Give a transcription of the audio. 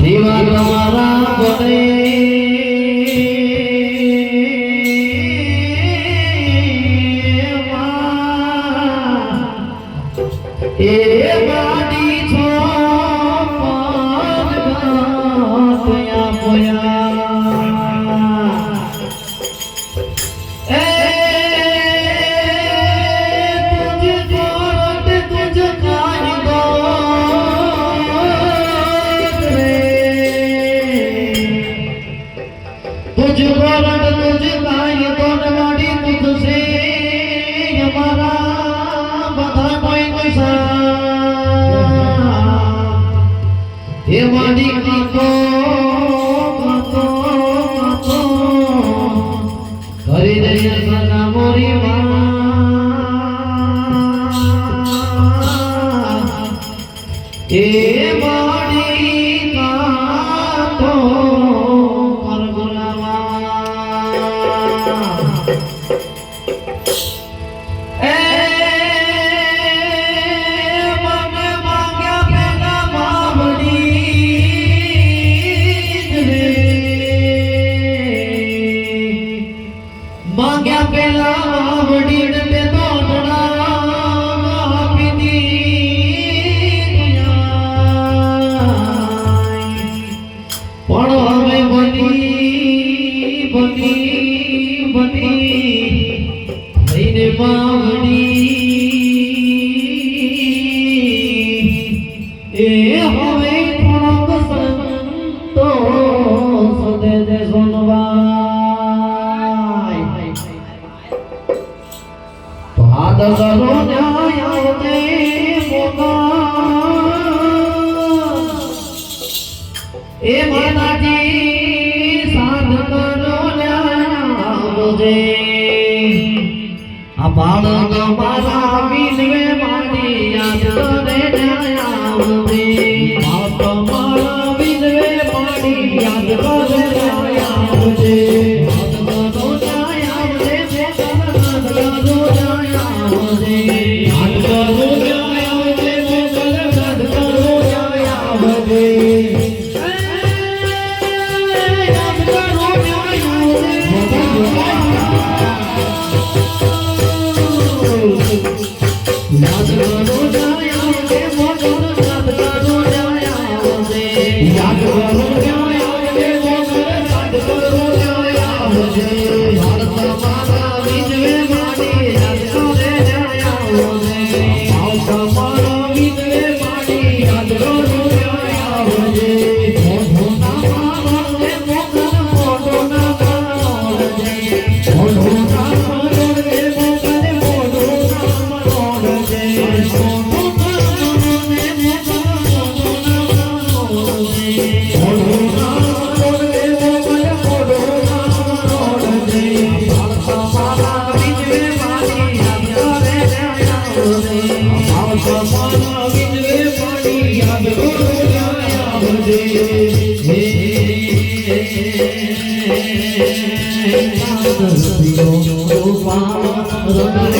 દેવા તમારા બને એ માડી છો પયા तुझ वरद तुझ गाय तोन वाड़ी तुझसे हमारा बधा कोई गुसा हे वाड़ी कातो कातो कातो करे रे सदा मोरी हे वाड़ी कातो मांग्या पेला वडी पे तो आपी दी पण हवे बनी बनी बनी थईने मावडी ए हवे थोड़ोक संतो सदे दे सोनवा हाथ करो न्याय ते मोगा ए माताजी साथ करो न्याय जे आ बाळक मारा विनवे माडी याद करे न्याय जे बाळक मारा विनवे माडी याद करे न्याय जे Rama